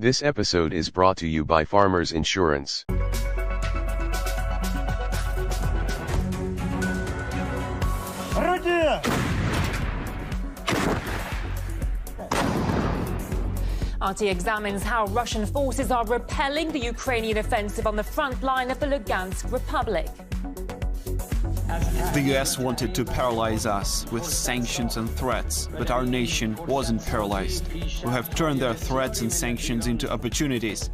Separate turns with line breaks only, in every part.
This episode is brought to you by Farmers Insurance.
RT examines how Russian forces are repelling the Ukrainian offensive on the front line of the Lugansk Republic.
The US wanted to paralyze us with sanctions and threats, but our nation wasn't paralyzed. We have turned their threats and sanctions into opportunities.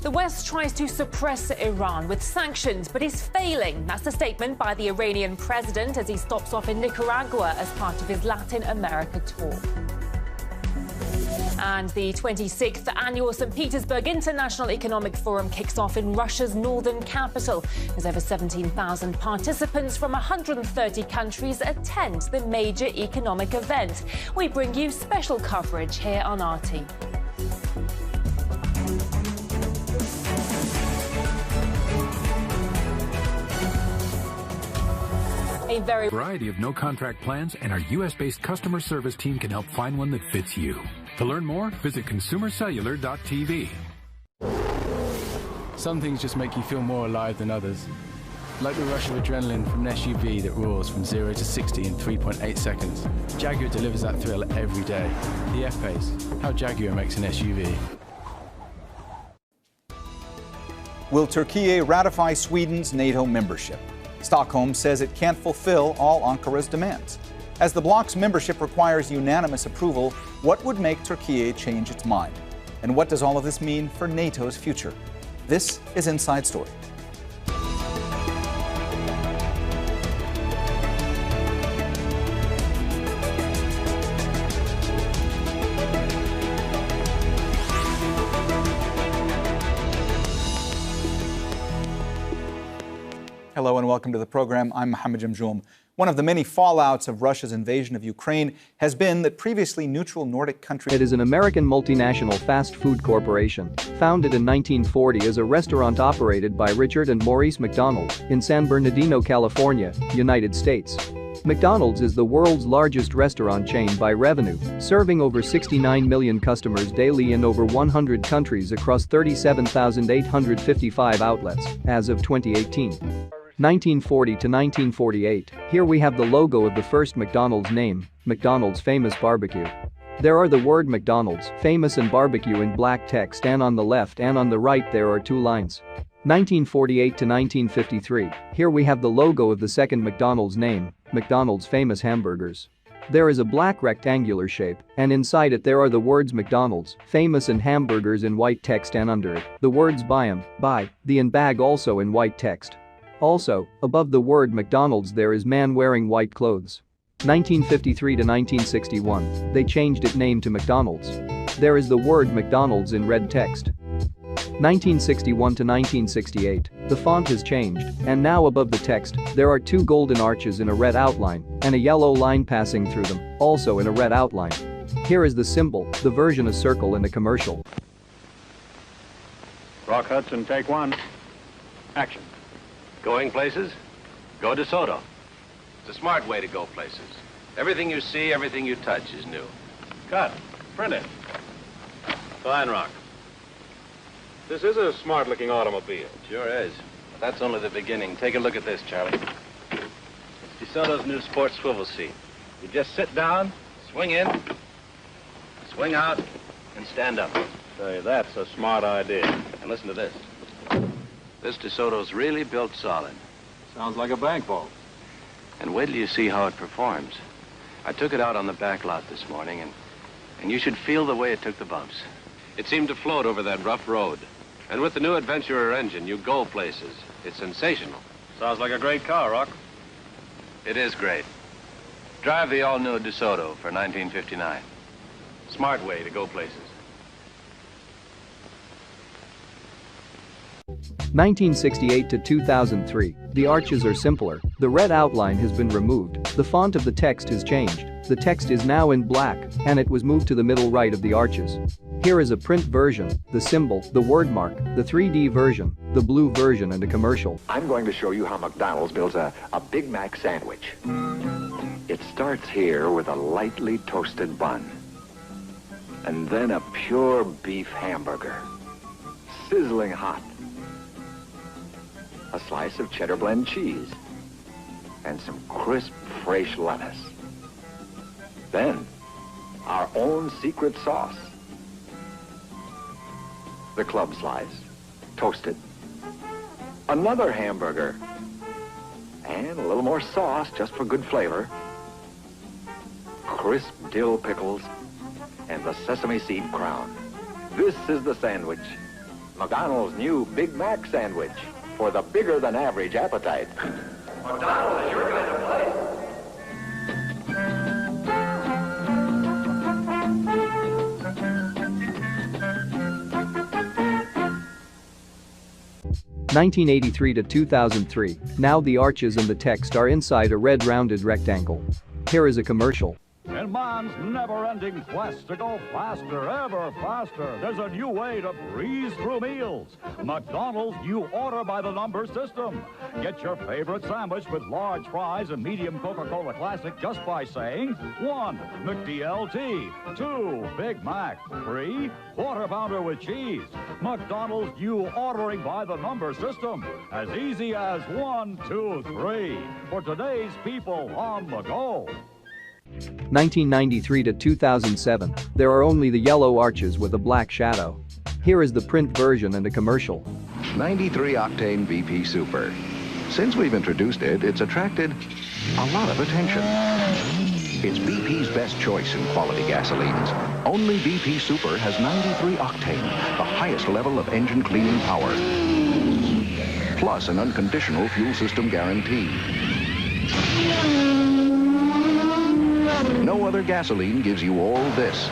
The West tries to suppress Iran with sanctions, but is failing. That's the statement by the Iranian president as he stops off in Nicaragua as part of his Latin America tour. And the 26th annual St. Petersburg International Economic Forum kicks off in Russia's northern capital. There's over 17,000 participants from 130 countries attend the major economic event. We bring you special coverage here on RT. A
variety of no-contract plans, and our U.S.-based customer service team can help find one that fits you. To learn more, visit consumercellular.tv.
Some things just make you feel more alive than others. Like the rush of adrenaline from an SUV that roars from 0 to 60 in 3.8 seconds. Jaguar delivers that thrill every day. The F-Pace, how Jaguar makes an SUV.
Will Turkey ratify Sweden's NATO membership? Stockholm says it can't fulfill all Ankara's demands. As the bloc's membership requires unanimous approval, what would make Turkey change its mind? And what does all of this mean for NATO's future? This is Inside Story. Hello and welcome to the program. I'm Mohammed Jamjoom. One of the many fallouts of Russia's invasion of Ukraine has been that previously neutral Nordic countries.
It is an American multinational fast food corporation, founded in 1940 as a restaurant operated by Richard and Maurice McDonald in San Bernardino, California, United States. McDonald's is the world's largest restaurant chain by revenue, serving over 69 million customers daily in over 100 countries across 37,855 outlets as of 2018. 1940 to 1948, here we have the logo of the first McDonald's name, McDonald's Famous Barbecue. There are the word McDonald's, famous and barbecue in black text, and on the left and on the right there are two lines. 1948 to 1953, here we have the logo of the second McDonald's name, McDonald's Famous Hamburgers. There is a black rectangular shape, and inside it there are the words McDonald's, Famous and Hamburgers in white text, and under it, the words buy 'em, buy, the and bag also in white text. Also, above the word McDonald's there is man wearing white clothes. 1953 to 1961, they changed its name to McDonald's. There is the word McDonald's in red text. 1961 to 1968, the font has changed, and now above the text, there are two golden arches in a red outline and a yellow line passing through them, also in a red outline. Here is the symbol, the version a circle in the commercial.
Rock Hudson, take one. Action.
Going places? Go DeSoto. It's a smart way to go places. Everything you see, everything you touch is new.
Cut. Print it. Fine, Rock. This is a smart-looking automobile.
Sure is. But that's only the beginning. Take a look at this, Charlie. It's DeSoto's new sports swivel seat. You just sit down, swing in, swing out, and stand up.
Say, that's a smart idea.
And listen to this. This DeSoto's really built solid.
Sounds like a bank vault.
And wait till you see how it performs. I took it out on the back lot this morning, and you should feel the way it took the bumps. It seemed to float over that rough road. And with the new Adventurer engine, you go places. It's sensational.
Sounds like a great car, Rock.
It is great. Drive the all-new DeSoto for 1959. Smart way to go places.
1968 to 2003, the arches are simpler, the red outline has been removed, the font of the text has changed, the text is now in black, and it was moved to the middle right of the arches. Here is a print version, the symbol, the word mark, the 3D version, the blue version, and a commercial.
I'm going to show you how McDonald's builds a Big Mac sandwich. It starts here with a lightly toasted bun. And then a pure beef hamburger, sizzling hot. A slice of cheddar blend cheese, and some crisp, fresh lettuce. Then, our own secret sauce. The club slice, toasted. Another hamburger, and a little more sauce just for good flavor. Crisp dill pickles, and the sesame seed crown. This is the sandwich. McDonald's new Big Mac sandwich for the bigger than average appetite. McDonald's is your kind of place.
(1983 to 2003). Now the arches and the text are inside a red rounded rectangle. Here is a commercial.
In man's never-ending quest to go faster, ever faster, there's a new way to breeze through meals. McDonald's new order by the number system. Get your favorite sandwich with large fries and medium Coca-Cola Classic just by saying 1, McDLT, 2, Big Mac, 3, Quarter Pounder with cheese. McDonald's new ordering by the number system. As easy as 1, 2, 3. For today's people on the go.
1993 to 2007. There are only the yellow arches with a black shadow. Here is the print version and a commercial.
93 octane BP Super. Since we've introduced it, it's attracted a lot of attention. It's BP's best choice in quality gasolines. Only BP Super has 93 octane, the highest level of engine cleaning power. Plus an unconditional fuel system guarantee. No other gasoline gives you all this.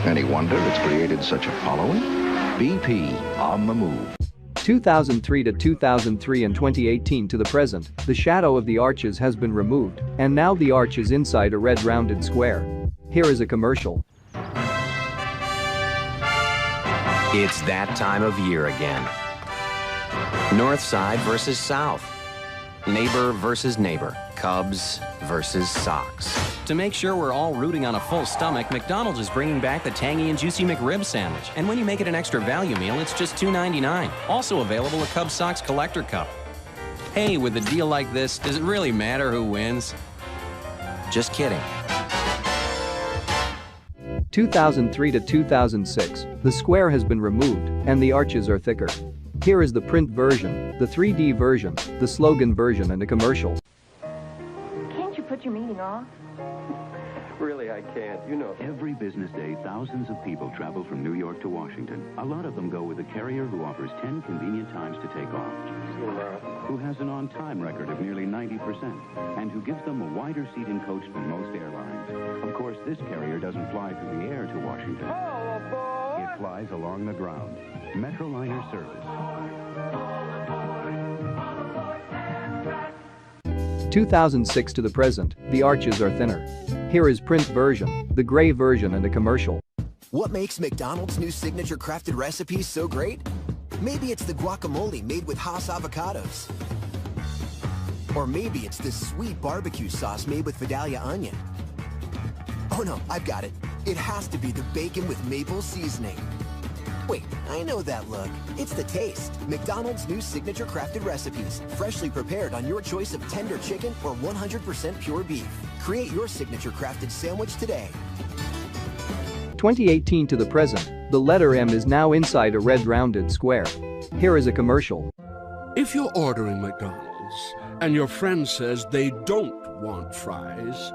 Any wonder it's created such a following? BP, on the move.
2003 to 2003 and 2018 to the present, the shadow of the arches has been removed, and now the arch is inside a red rounded square. Here is a commercial.
It's that time of year again. North side versus south. Neighbor versus neighbor. Cubs versus Sox. To make sure we're all rooting on a full stomach, McDonald's is bringing back the tangy and juicy McRib sandwich. And when you make it an extra value meal, it's just $2.99. Also available a Cubs Sox Collector Cup. Hey, with a deal like this, does it really matter who wins? Just kidding.
2003 to 2006, the square has been removed, and the arches are thicker. Here is the print version, the 3D version, the slogan version, and a commercial.
Can't you put your meeting off?
Really, I can't. You know.
Every business day, thousands of people travel from New York to Washington. A lot of them go with a carrier who offers 10 convenient times to take off, who has an on-time record of nearly 90%, and who gives them a wider seat in coach than most airlines. Of course, this carrier doesn't fly through the air to Washington. It flies along the ground. Metroliner service.
2006 to the present, the arches are thinner. Here is print version, the gray version, and a commercial.
What makes McDonald's new signature crafted recipes so great? Maybe it's the guacamole made with Hass avocados. Or maybe it's this sweet barbecue sauce made with Vidalia onion. Oh no, I've got it. It has to be the bacon with maple seasoning. Wait, I know that look. It's the taste. McDonald's new signature crafted recipes, freshly prepared on your choice of tender chicken or 100% pure beef. Create your signature crafted sandwich today.
2018 to the present, the letter M is now inside a red rounded square. Here is a commercial.
If you're ordering McDonald's and your friend says they don't want fries,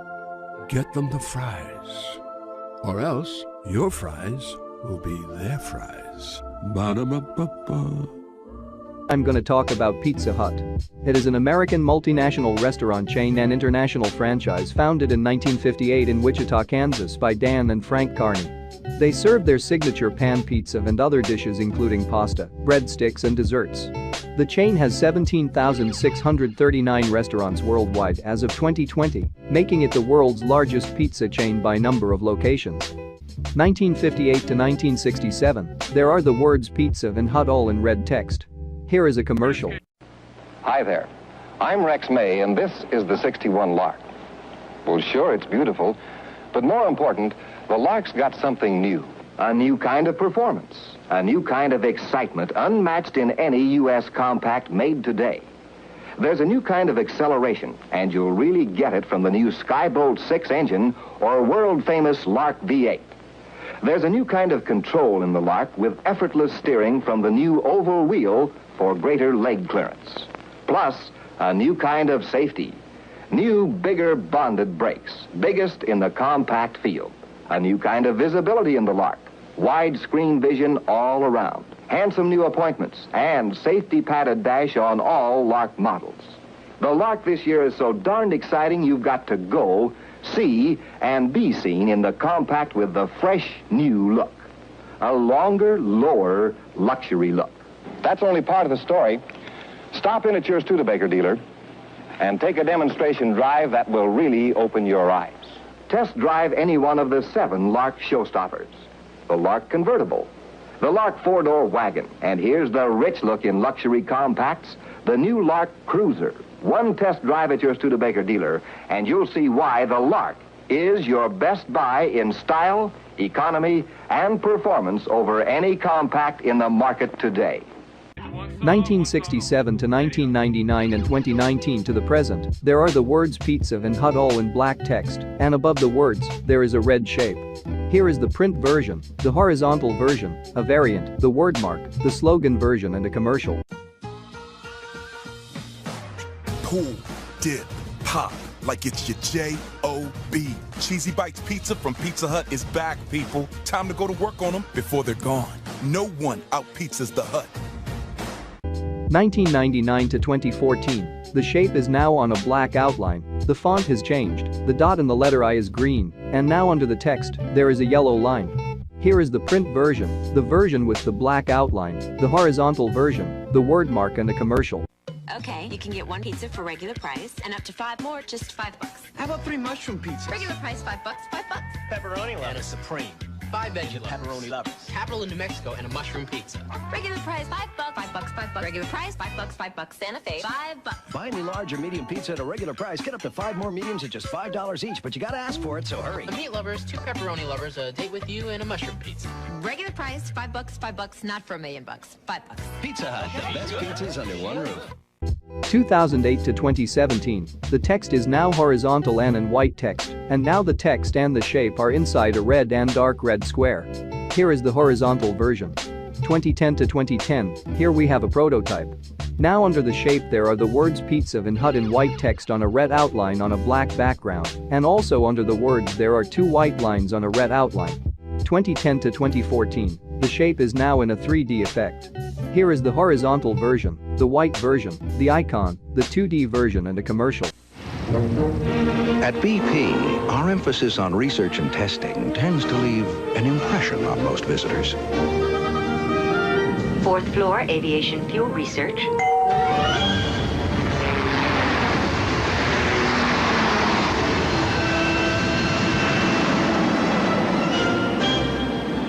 get them the fries. Or else your fries will be their fries. Ba-da-ba-ba-ba.
I'm gonna talk about Pizza Hut. It is an American multinational restaurant chain and international franchise founded in 1958 in Wichita, Kansas by Dan and Frank Carney. They serve their signature pan pizza and other dishes including pasta, breadsticks, and desserts. The chain has 17,639 restaurants worldwide as of 2020, making it the world's largest pizza chain by number of locations. 1958 to 1967, there are the words pizza and hut all in red text. Here is a commercial.
Hi there. I'm Rex May, and this is the 61 Lark. Well, sure, it's beautiful, but more important, the Lark's got something new. A new kind of performance, a new kind of excitement unmatched in any U.S. compact made today. There's a new kind of acceleration, and you'll really get it from the new Skybolt 6 engine or world-famous Lark V8. There's a new kind of control in the Lark with effortless steering from the new oval wheel for greater leg clearance. Plus, a new kind of safety. New, bigger bonded brakes, biggest in the compact field. A new kind of visibility in the Lark. Widescreen vision all around. Handsome new appointments and safety padded dash on all Lark models. The Lark this year is so darned exciting you've got to go, see, and be seen in the compact with the fresh new look. A longer, lower luxury look. That's only part of the story. Stop in at your Studebaker dealer and take a demonstration drive that will really open your eyes. Test drive any one of the 7 Lark showstoppers. The Lark convertible, the Lark 4-door wagon, and here's the rich look in luxury compacts, the new Lark Cruiser. One test drive at your Studebaker dealer, and you'll see why the Lark is your best buy in style, economy, and performance over any compact in the market today.
1967 to 1999 and 2019 to the present, there are the words pizza and hut all in black text, and above the words, there is a red shape. Here is the print version, the horizontal version, a variant, the word mark, the slogan version, and a commercial.
Pull, dip, pop, like it's your J-O-B. Cheesy Bites Pizza from Pizza Hut is back, people. Time to go to work on them before they're gone. No one out-pizzas the Hut.
1999 to 2014, the shape is now on a black outline, the font has changed, the dot in the letter I is green, and now under the text, there is a yellow line. Here is the print version, the version with the black outline, the horizontal version, the word mark, and a commercial.
Okay, you can get 1 pizza for regular price, and up to 5 more, just $5.
How about 3 mushroom pizzas?
Regular price, $5, $5.
Pepperoni lovers.
And a supreme. 5 veggie pepperoni lovers. Capital in New Mexico and a mushroom pizza.
Regular price, $5, $5. Regular price, $5, $5. Santa Fe, $5.
Buy any large or medium pizza at a regular price. Get up to 5 more mediums at just $5 each, but you gotta ask for it, so hurry.
The meat lovers, 2 pepperoni lovers, a date with you, and a mushroom pizza.
Regular price, $5, $5. Not for $1 million. $5.
Pizza Hut, the best pizzas under one roof.
2008 to 2017, the text is now horizontal and in white text, and now the text and the shape are inside a red and dark red square. Here is the horizontal version. 2010 to 2010, here we have a prototype. Now under the shape there are the words Pizza and Hut in white text on a red outline on a black background, and also under the words there are 2 white lines on a red outline. 2010 to 2014, the shape is now in a 3D effect. Here is the horizontal version, the white version, the icon, the 2D version, and a commercial.
At BP, our emphasis on research and testing tends to leave an impression on most visitors.
4th floor, aviation fuel research.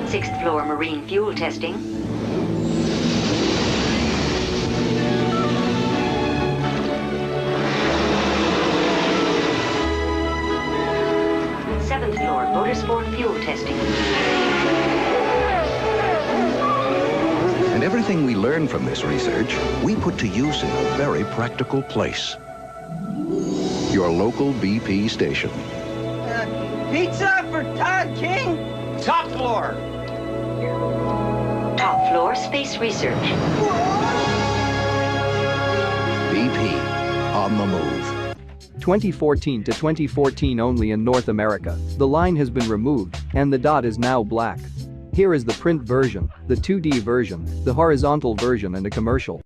Sixth floor, marine fuel testing. 7th floor, motorsport fuel testing.
And everything we learn from this research, we put to use in a very practical place. Your local BP station.
Pizza for Todd King? Top floor.
Top floor, space research.
BP, on the move.
2014 to 2014 only in North America, the line has been removed, and the dot is now black. Here is the print version, the 2D version, the horizontal version, and a commercial.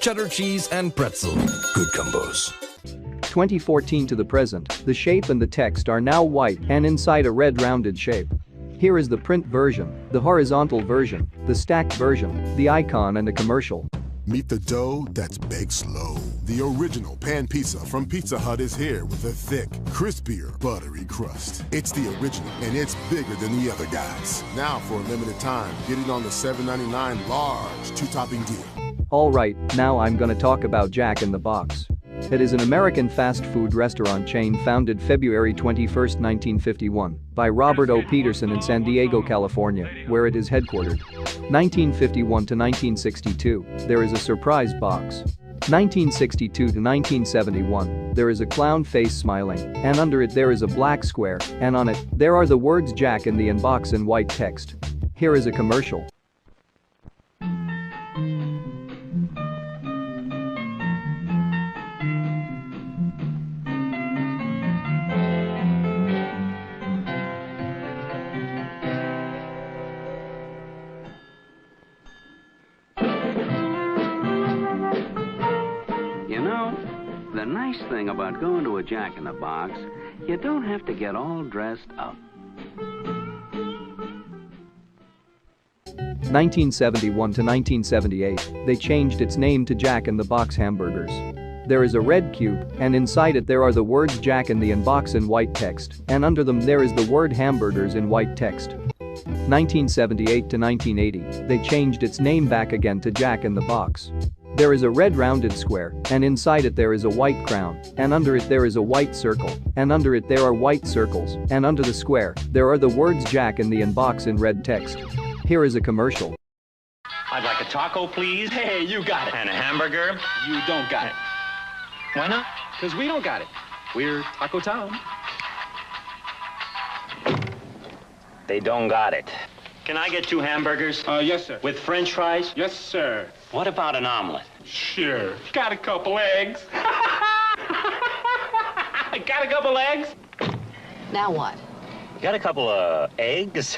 Cheddar cheese and pretzel. Good combos.
2014 to the present, the shape and the text are now white and inside a red rounded shape. Here is the print version, the horizontal version, the stacked version, the icon, and a commercial.
Meet the dough that's baked slow.
The original pan pizza from Pizza Hut is here with a thick, crispier, buttery crust. It's the original, and it's bigger than the other guys. Now, for a limited time, get it on the $7.99 large 2-topping deal.
Alright, now I'm gonna talk about Jack in the Box. It is an American fast food restaurant chain founded February 21, 1951, by Robert O. Peterson in San Diego, California, where it is headquartered. 1951 to 1962, there is a surprise box. 1962 to 1971, there is a clown face smiling, and under it there is a black square, and on it, there are the words Jack in the box in white text. Here is a commercial.
The nice thing about going to a Jack in the Box, you don't have to get all dressed up.
1971 to 1978, they changed its name to Jack in the Box Hamburgers. There is a red cube, and inside it there are the words Jack in the Box in white text, and under them there is the word hamburgers in white text. 1978 to 1980, they changed its name back again to Jack in the Box. There is a red rounded square, and inside it there is a white crown, and under it there is a white circle, and under it there are white circles, and under the square, there are the words Jack in the Box in red text. Here is a commercial.
I'd like a taco, please. Hey, you got it. And a hamburger. You don't got it. Why not? Because we don't got it. We're Taco Town. They don't got it. Can I get 2 hamburgers?
Yes, sir.
With French fries?
Yes, sir.
What about an omelet?
Sure. Got a couple eggs.
Got a couple eggs?
Now what?
Got a couple of eggs?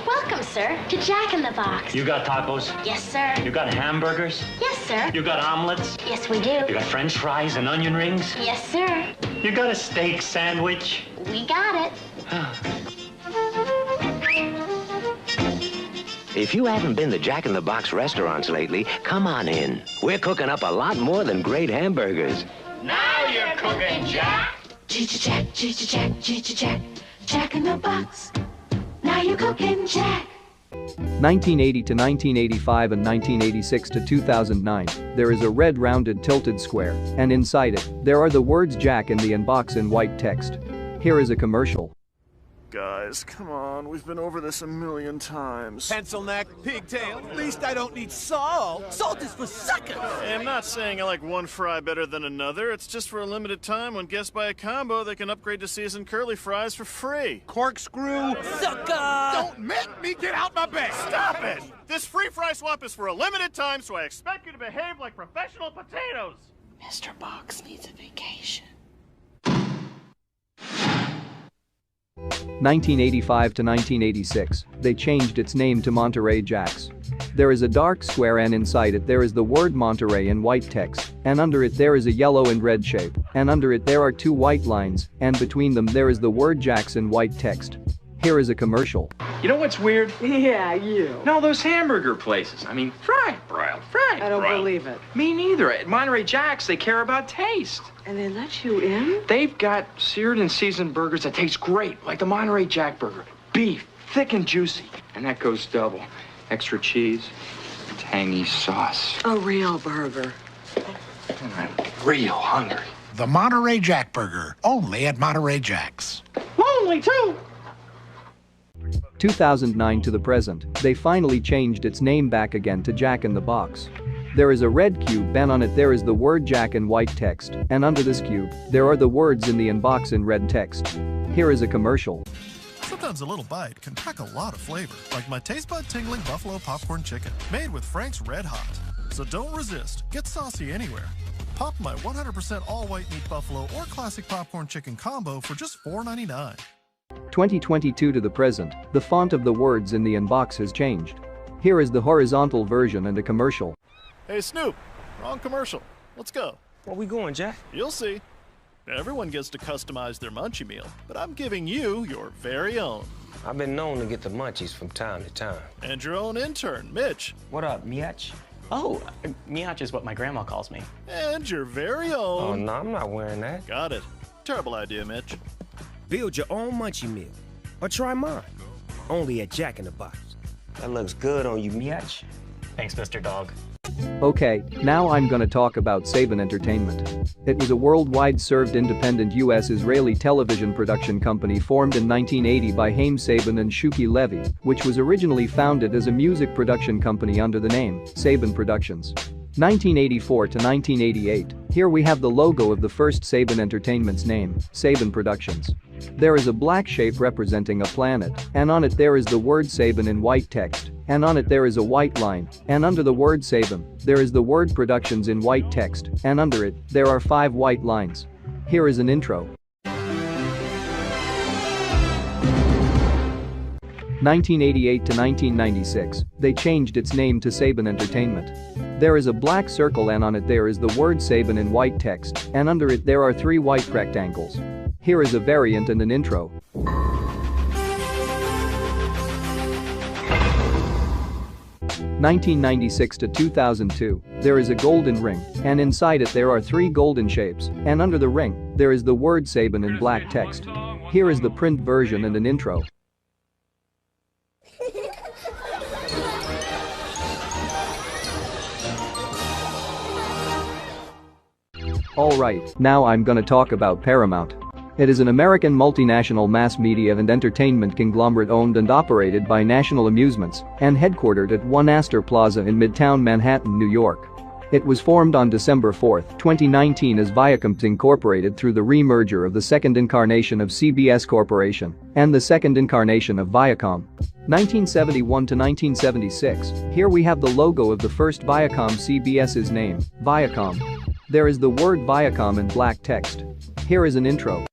Welcome, sir, to Jack in the Box.
You got tacos?
Yes, sir.
You got hamburgers?
Yes, sir.
You got omelets?
Yes, we do.
You got French fries and onion rings?
Yes, sir.
You got a steak sandwich?
We got it.
If you haven't been to Jack in the Box restaurants lately, come on in. We're cooking up a lot more than great hamburgers.
Now you're cooking, Jack. Jack, Jack, Jack in the Box. Now you're cooking, Jack.
1980 to 1985 and 1986 to 2009, there is a red rounded tilted square, and inside it, there are the words Jack in the Box in white text. Here is a commercial.
Guys, come on. We've been over this a million times.
Pencil neck, pigtail. At least I don't need salt. Salt is for suckers.
Hey, I'm not saying I like one fry better than another. It's just for a limited time. When guests buy a combo, they can upgrade to seasoned curly fries for free.
Corkscrew. Sucker! Don't make me get out my bed.
Stop it! This free fry swap is for a limited time, so I expect you to behave like professional potatoes.
Mr. Box needs a vacation.
1985 to 1986, they changed its name to Monterey Jacks. There is a dark square and inside it there is the word Monterey in white text, and under it there is a yellow and red shape, and under it there are 2 white lines, and between them there is the word Jacks in white text. Here is a commercial.
You know what's weird?
Yeah, you.
No, those hamburger places. I mean, fried, broiled, fried,
I don't
broiled.
believe it.
Me neither. At Monterey Jack's, they care about taste.
And they let you in?
They've got seared and seasoned burgers that taste great, like the Monterey Jack burger. Beef, thick and juicy. And that goes double. Extra cheese, tangy sauce.
A real burger.
And I'm real hungry.
The Monterey Jack Burger, only at Monterey Jack's.
Lonely, too.
2009 to the present, they finally changed its name back again to Jack in the Box. There is a red cube and on it there is the word Jack in white text, and under this cube, there are the words in the box in red text. Here is a commercial.
Sometimes a little bite can pack a lot of flavor, like my taste bud tingling buffalo popcorn chicken, made with Frank's Red Hot. So don't resist, get saucy anywhere. Pop my 100% all white meat buffalo or classic popcorn chicken combo for just $4.99.
2022 to the present, the font of the words in the box has changed. Here is the horizontal version and a commercial.
Hey Snoop, wrong commercial. Let's go.
Where we going, Jack?
You'll see. Everyone gets to customize their munchie meal, but I'm giving you your very own.
I've been known to get the munchies from time to time.
And your own intern, Mitch.
What up, Mitch?
Oh, Miach is what my grandma calls me.
And your very own.
Oh, no, I'm not wearing that.
Got it. Terrible idea, Mitch.
Build your own Munchie Meal. Or try mine. Only at Jack in the Box.
That looks good on you, Miach.
Thanks, Mr. Dog.
Okay, now I'm gonna talk about Saban Entertainment. It was a worldwide served independent US-Israeli television production company formed in 1980 by Haim Saban and Shuki Levy, which was originally founded as a music production company under the name Saban Productions. 1984 to 1988, here we have the logo of the first Saban Entertainment's name, Saban Productions. There is a black shape representing a planet, and on it there is the word Saban in white text, and on it there is a white line, and under the word Saban, there is the word Productions in white text, and under it, there are 5 white lines. Here is an intro. 1988 to 1996, they changed its name to Saban Entertainment. There is a black circle and on it there is the word Saban in white text, and under it there are 3 white rectangles. Here is a variant and an intro. (1996 to 2002), there is a golden ring, and inside it there are 3 golden shapes, and under the ring, there is the word Saban in black text. Here is the print version and an intro. Alright, now I'm gonna talk about Paramount. It is an American multinational mass media and entertainment conglomerate owned and operated by National Amusements and headquartered at One Astor Plaza in Midtown Manhattan, New York. It was formed on December 4, 2019 as Viacom Incorporated through the re-merger of the second incarnation of CBS Corporation and the second incarnation of Viacom. 1971 to 1976, here we have the logo of the first Viacom CBS's name, Viacom. There is the word Viacom in black text. Here is an intro.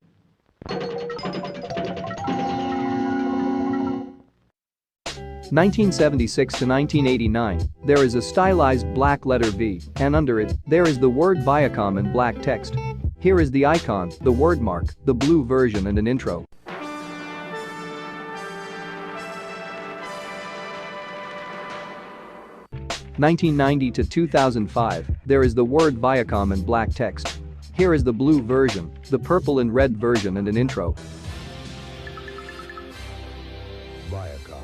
(1976 to 1989), there is a stylized black letter V, and under it, there is the word Viacom in black text. Here is the icon, the word mark, the blue version and an intro. (1990 to 2005), there is the word Viacom in black text. Here is the blue version, the purple and red version and an intro.
Viacom.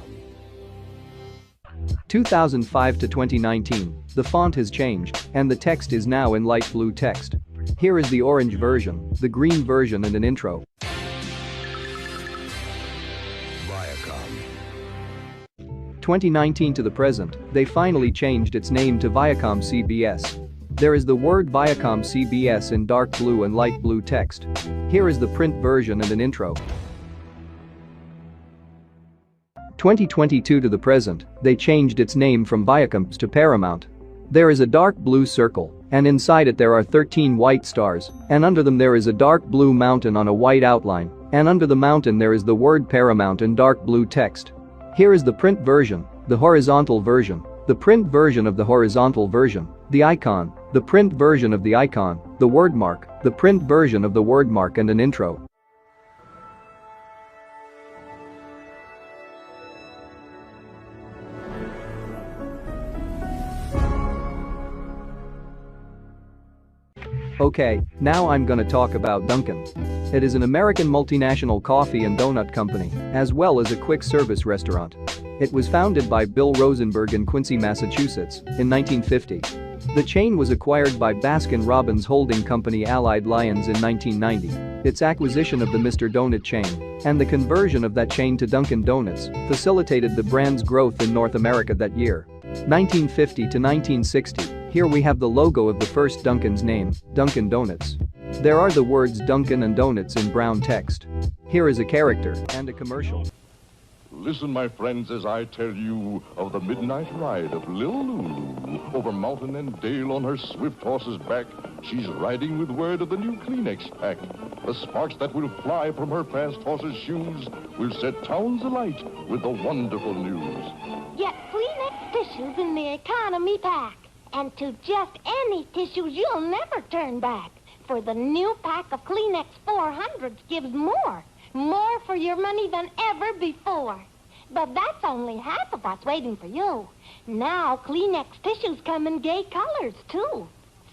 2005 to 2019, the font has changed, and the text is now in light blue text. Here is the orange version, the green version and an intro.
Viacom.
2019 to the present, they finally changed its name to Viacom CBS. There is the word Viacom CBS in dark blue and light blue text. Here is the print version and an intro. 2022 to the present, they changed its name from Viacom to Paramount. There is a dark blue circle, and inside it there are 13 white stars, and under them there is a dark blue mountain on a white outline, and under the mountain there is the word Paramount in dark blue text. Here is the print version, the horizontal version, the print version of the horizontal version, the icon, the print version of the icon, the word mark, the print version of the word mark and an intro. Okay, now I'm gonna talk about Dunkin'. It is an American multinational coffee and donut company, as well as a quick service restaurant. It was founded by Bill Rosenberg in Quincy, Massachusetts, in 1950. The chain was acquired by Baskin-Robbins holding company Allied Lyons in 1990. Its acquisition of the Mr. Donut chain and the conversion of that chain to Dunkin' Donuts facilitated the brand's growth in North America that year. 1950 to 1960, here we have the logo of the first Dunkin's name, Dunkin' Donuts. There are the words Dunkin' and Donuts in brown text. Here is a character and a commercial.
Listen, my friends, as I tell you of the midnight ride of Lil Lulu. Over mountain and dale on her swift horse's back, she's riding with word of the new Kleenex pack. The sparks that will fly from her fast horse's shoes will set towns alight with the wonderful news.
Get Kleenex tissues in the economy pack. And to just any tissues you'll never turn back. For the new pack of Kleenex 400s gives more. More for your money than ever before. But that's only half of what's waiting for you. Now, Kleenex tissues come in gay colors, too.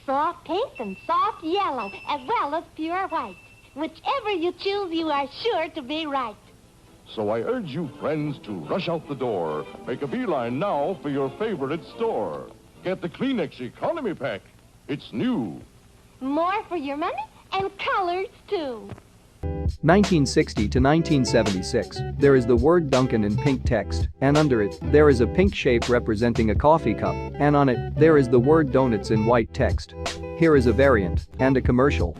Soft pink and soft yellow, as well as pure white. Whichever you choose, you are sure to be right.
So I urge you, friends, to rush out the door. Make a beeline now for your favorite store. Get the Kleenex Economy Pack. It's new.
More for your money and colors, too.
1960 to 1976, there is the word Dunkin' in pink text, and under it, there is a pink shape representing a coffee cup, and on it, there is the word donuts in white text. Here is a variant, and a commercial.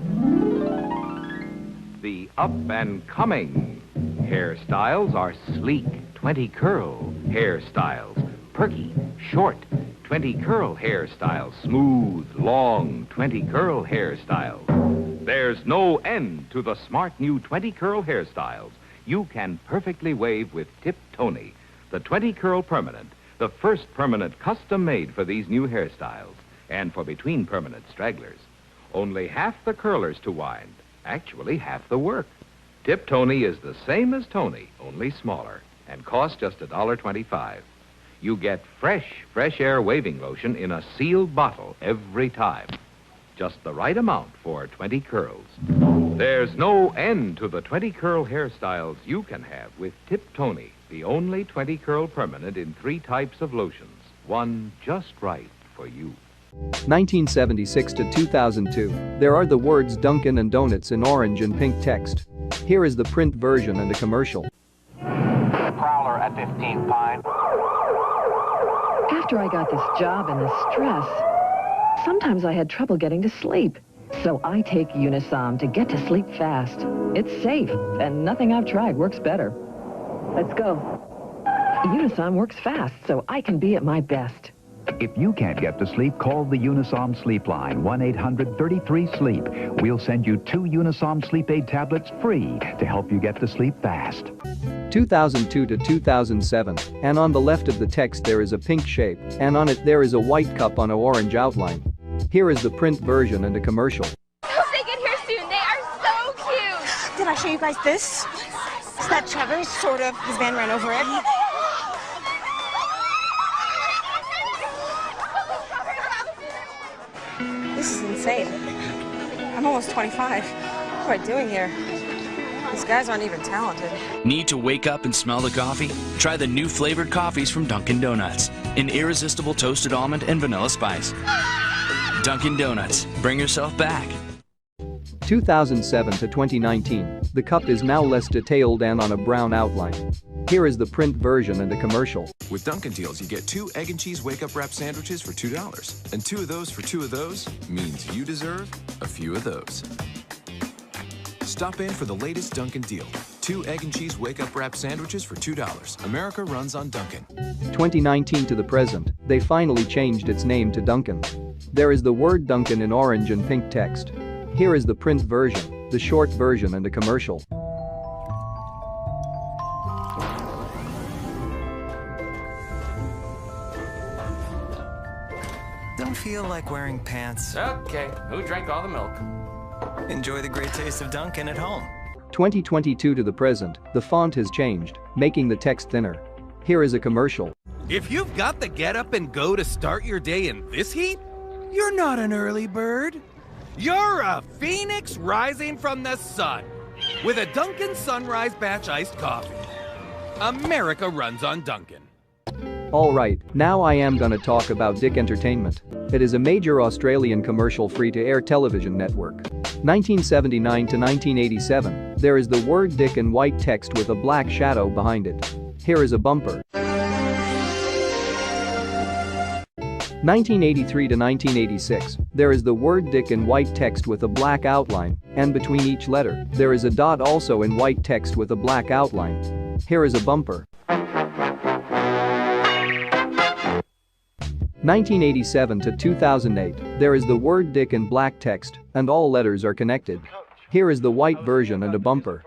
The up and coming hairstyles are sleek, 20 curl hairstyles. Perky, short, 20 curl hairstyles. Smooth, long, 20 curl hairstyles. There's no end to the smart new 20 curl hairstyles. You can perfectly wave with Tip Tony, the 20 curl permanent, the first permanent custom made for these new hairstyles and for between permanent stragglers. Only half the curlers to wind, actually half the work. Tip Tony is the same as Tony, only smaller, and costs just $1.25. You get fresh air waving lotion in a sealed bottle every time. Just the right amount for 20 curls. There's no end to the 20 curl hairstyles you can have with Tip Tony, the only 20 curl permanent in 3 types of lotions. One just right for you.
1976 to 2002, there are the words Dunkin' and Donuts in orange and pink text. Here is the print version and a commercial.
Prowler at 15 Pine.
After I got this job and the stress, sometimes I had trouble getting to sleep. So I take Unisom to get to sleep fast. It's safe, and nothing I've tried works better. Let's go. Unisom works fast, so I can be at my best.
If you can't get to sleep, call the Unisom Sleep Line, 1-800-33-SLEEP. We'll send you 2 Unisom Sleep Aid tablets free to help you get to sleep fast.
2002 to 2007, and on the left of the text there is a pink shape, and on it there is a white cup on an orange outline. Here is the print version and a commercial.
Hope they get here soon. They are so cute.
Did I show you guys this? Is that Trevor's? Sort of. His van ran over it. This is insane. I'm almost 25. What am I doing here? These guys aren't even talented.
Need to wake up and smell the coffee? Try the new flavored coffees from Dunkin' Donuts. An irresistible toasted almond and vanilla spice. Dunkin' Donuts. Bring yourself back.
2007 to 2019, the cup is now less detailed and on a brown outline. Here is the print version and a commercial.
With Dunkin' Deals, you get 2 egg and cheese wake-up wrap sandwiches for $2. And 2 of those for 2 of those means you deserve a few of those. Stop in for the latest Dunkin' deal. 2 egg and cheese wake-up wrap sandwiches for $2. America runs on Dunkin'.
2019 to the present, they finally changed its name to Dunkin'. There is the word Dunkin' in orange and pink text. Here is the print version, the short version and a commercial.
Don't feel like wearing pants.
Okay, who drank all the milk?
Enjoy the great taste of Dunkin' at home.
2022 to the present, the font has changed, making the text thinner. Here is a commercial.
If you've got the get up and go to start your day in this heat, you're not an early bird. You're a phoenix rising from the sun with a Dunkin' Sunrise Batch Iced Coffee. America runs on Dunkin'.
Alright, now I am gonna talk about Dick Entertainment. It is a major Australian commercial free-to-air television network. 1979 to 1987, there is the word Dick in white text with a black shadow behind it. Here is a bumper. 1983 to 1986, there is the word Dick in white text with a black outline, and between each letter, there is a dot also in white text with a black outline. Here is a bumper. 1987 to 2008, there is the word Dick in black text, and all letters are connected. Here is the white version and a bumper.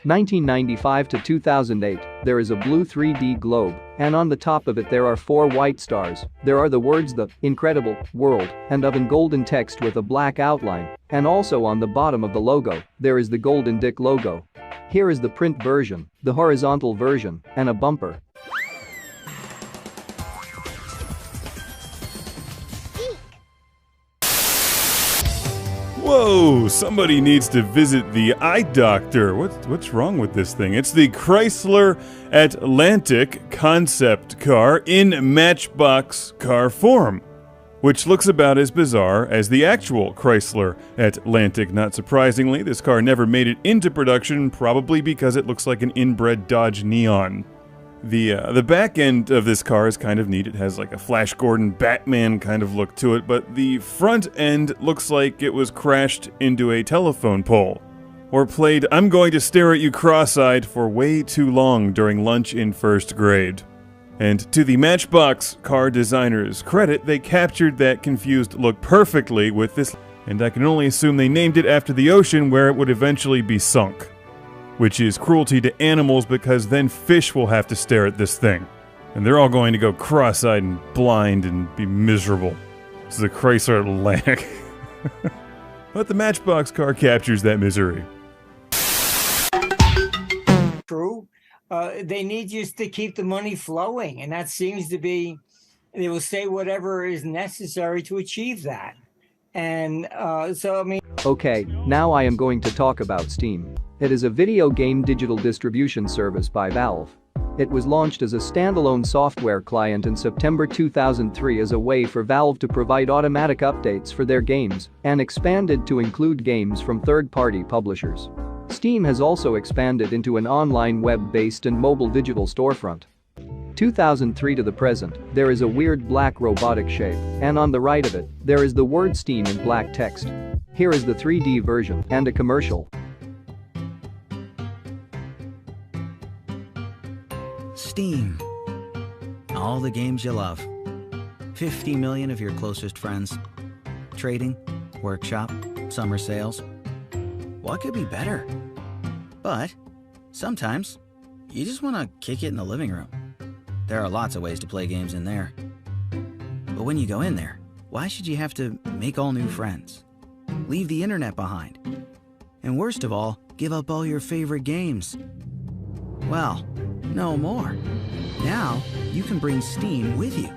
1995 to 2008, there is a blue 3D globe, and on the top of it there are 4 white stars. There are the words The Incredible World and of in golden text with a black outline, and also on the bottom of the logo, there is the Golden Dick logo. Here is the print version, the horizontal version, and a bumper.
Whoa, somebody needs to visit the eye doctor. What's wrong with this thing? It's the Chrysler Atlantic concept car in Matchbox car form, which looks about as bizarre as the actual Chrysler Atlantic. Not surprisingly, this car never made it into production, probably because it looks like an inbred Dodge Neon. The back end of this car is kind of neat. It has like a Flash Gordon Batman kind of look to it, but the front end looks like it was crashed into a telephone pole. Or played I'm Going to Stare at You Cross-Eyed for way too long during lunch in first grade. And to the Matchbox car designers' credit, they captured that confused look perfectly with this, and I can only assume they named it after the ocean where it would eventually be sunk. Which is cruelty to animals because then fish will have to stare at this thing. And they're all going to go cross-eyed and blind and be miserable. This is a Chrysler Atlantic. But the Matchbox car captures that misery.
True. They need just to keep the money flowing, and that seems to be, they will say whatever is necessary to achieve that. And so, I mean...
Okay, now I am going to talk about Steam. It is a video game digital distribution service by Valve. It was launched as a standalone software client in September 2003 as a way for Valve to provide automatic updates for their games, and expanded to include games from third-party publishers. Steam has also expanded into an online web-based and mobile digital storefront. 2003 to the present, there is a weird black robotic shape, and on the right of it, there is the word Steam in black text. Here is the 3D version and a commercial.
Steam. All the games you love. 50 million of your closest friends. Trading, workshop, summer sales. What could be better? But sometimes you just want to kick it in the living room. There are lots of ways to play games in there. But when you go in there, why should you have to make all new friends? Leave the internet behind. And worst of all, give up all your favorite games. Well, no more. Now, you can bring Steam with you.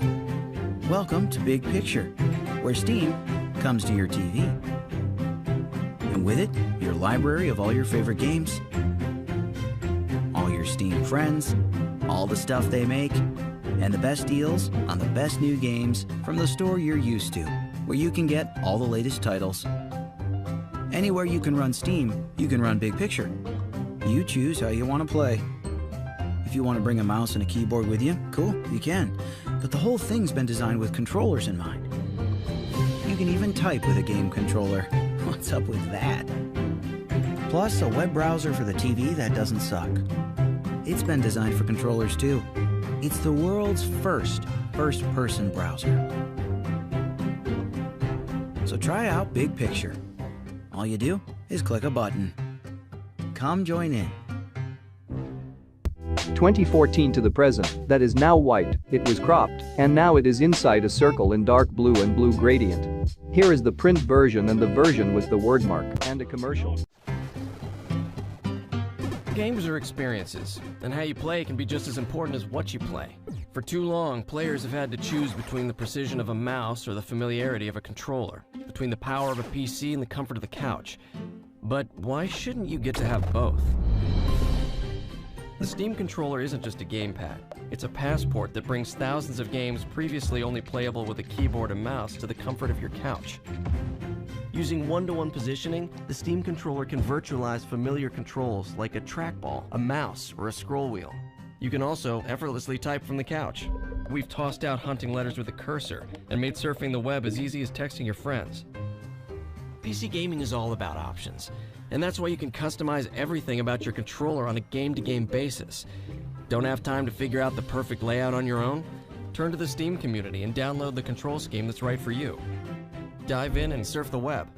Welcome to Big Picture, where Steam comes to your TV. And with it, your library of all your favorite games, all your Steam friends, all the stuff they make, and the best deals on the best new games from the store you're used to, where you can get all the latest titles. Anywhere you can run Steam, you can run Big Picture. You choose how you want to play. If you want to bring a mouse and a keyboard with you, cool, you can. But the whole thing's been designed with controllers in mind. You can even type with a game controller. What's up with that? Plus, a web browser for the TV that doesn't suck. It's been designed for controllers too. It's the world's first-person browser. So try out Big Picture. All you do is click a button. Come join in.
2014 to the present, that is now white, it was cropped, and now it is inside a circle in dark blue and blue gradient. Here is the print version and the version with the word mark, and a commercial.
Games are experiences, and how you play can be just as important as what you play. For too long, players have had to choose between the precision of a mouse or the familiarity of a controller, between the power of a PC and the comfort of the couch. But why shouldn't you get to have both? The Steam controller isn't just a gamepad. It's a passport that brings thousands of games previously only playable with a keyboard and mouse to the comfort of your couch. Using one-to-one positioning, the Steam controller can virtualize familiar controls like a trackball, a mouse, or a scroll wheel. You can also effortlessly type from the couch. We've tossed out hunting letters with a cursor and made surfing the web as easy as texting your friends. PC gaming is all about options, and that's why you can customize everything about your controller on a game-to-game basis. Don't have time to figure out the perfect layout on your own? Turn to the Steam community and download the control scheme that's right for you. Dive in and surf the web.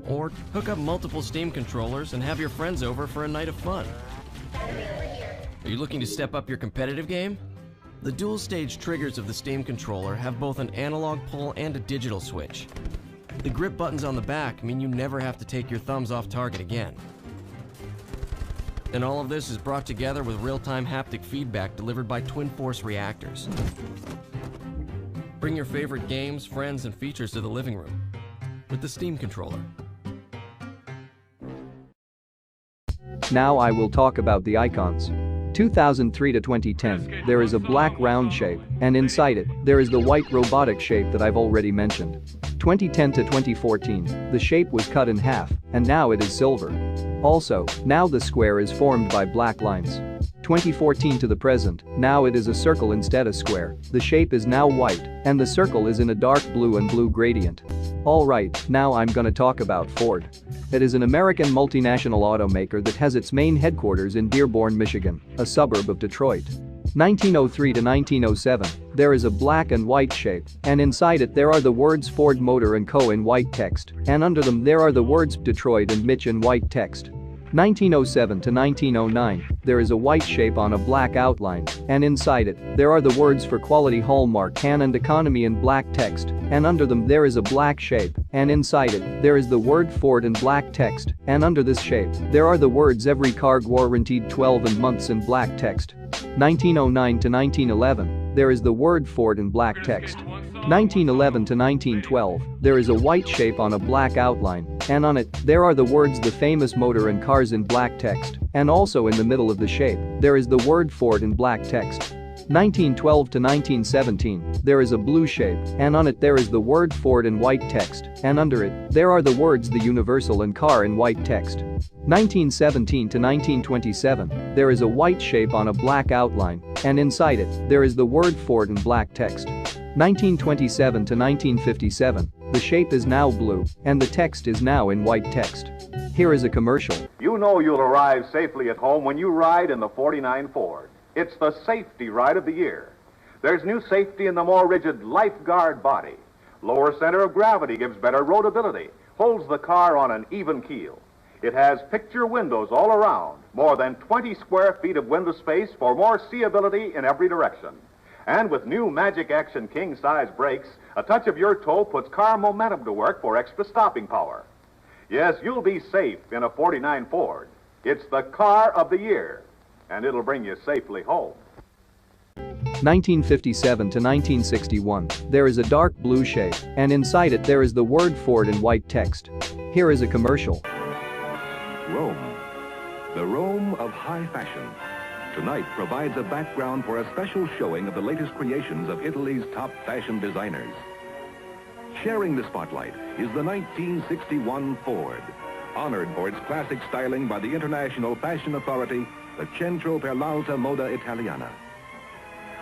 Or hook up multiple Steam controllers and have your friends over for a night of fun. Are you looking to step up your competitive game? The dual-stage triggers of the Steam controller have both an analog pull and a digital switch. The grip buttons on the back mean you never have to take your thumbs off target again. And all of this is brought together with real-time haptic feedback delivered by Twin Force reactors. Bring your favorite games, friends, and features to the living room with the Steam controller.
Now I will talk about the icons. 2003 to 2010, there is a black round shape, and inside it, there is the white robotic shape that I've already mentioned. 2010 to 2014, the shape was cut in half, and now it is silver. Also, now the square is formed by black lines. 2014 to the present, now it is a circle instead of square, the shape is now white, and the circle is in a dark blue and blue gradient. Alright, now I'm gonna talk about Ford. It is an American multinational automaker that has its main headquarters in Dearborn, Michigan, a suburb of Detroit. 1903 to 1907, there is a black and white shape, and inside it there are the words Ford Motor & Co. in white text, and under them there are the words Detroit and Mitch in white text. 1907 to 1909, there is a white shape on a black outline, and inside it, there are the words for Quality Hallmark Can and Economy in black text, and under them there is a black shape, and inside it, there is the word Ford in black text, and under this shape, there are the words Every car warranted 12 and months in black text. 1909 to 1911, there is the word Ford in black text. 1911 to 1912, there is a white shape on a black outline, and on it, there are the words The Famous Motor and Cars in black text, and also in the middle of the shape, there is the word Ford in black text. 1912 to 1917, there is a blue shape, and on it there is the word Ford in white text, and under it, there are the words The Universal and Car in white text. 1917 to 1927, there is a white shape on a black outline, and inside it, there is the word Ford in black text. 1927 to 1957, the shape is now blue, and the text is now in white text. Here is a commercial.
You know you'll arrive safely at home when you ride in the 49 Ford. It's the safety ride of the year. There's new safety in the more rigid Lifeguard body. Lower center of gravity gives better roadability, holds the car on an even keel. It has picture windows all around, more than 20 square feet of window space for more seeability in every direction. And with new Magic Action king-size brakes, a touch of your toe puts car momentum to work for extra stopping power. Yes, you'll be safe in a 49 Ford. It's the car of the year, and it'll bring you safely home.
1957 to 1961, there is a dark blue shape, and inside it there is the word Ford in white text. Here is a commercial.
Rome, the Rome of high fashion. Tonight provides a background for a special showing of the latest creations of Italy's top fashion designers. Sharing the spotlight is the 1961 Ford, honored for its classic styling by the international fashion authority, the Centro per l'Alta Moda Italiana.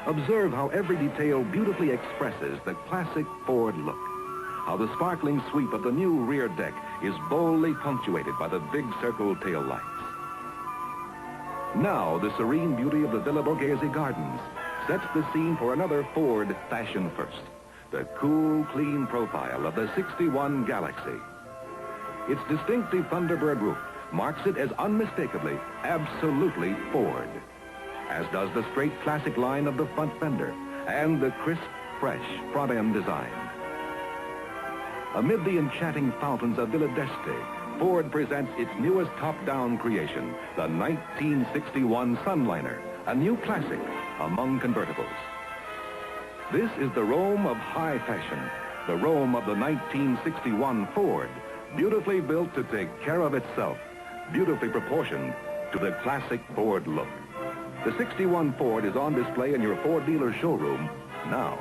Observe how every detail beautifully expresses the classic Ford look. How the sparkling sweep of the new rear deck is boldly punctuated by the big circle tail lights. Now, the serene beauty of the Villa Borghese Gardens sets the scene for another Ford fashion first, the cool, clean profile of the 61 Galaxy. Its distinctive Thunderbird roof marks it as unmistakably, absolutely Ford, as does the straight classic line of the front fender and the crisp, fresh front-end design. Amid the enchanting fountains of Villa d'Este, Ford presents its newest top-down creation, the 1961 Sunliner, a new classic among convertibles. This is the Rome of high fashion, the Rome of the 1961 Ford, beautifully built to take care of itself, beautifully proportioned to the classic Ford look. The 61 Ford is on display in your Ford dealer showroom now.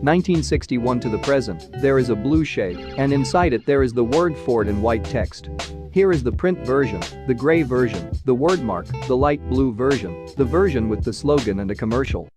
1961 to the present, there is a blue shape, and inside it there is the word Ford in white text. Here is the print version, the gray version, the word mark, the light blue version, the version with the slogan and a commercial.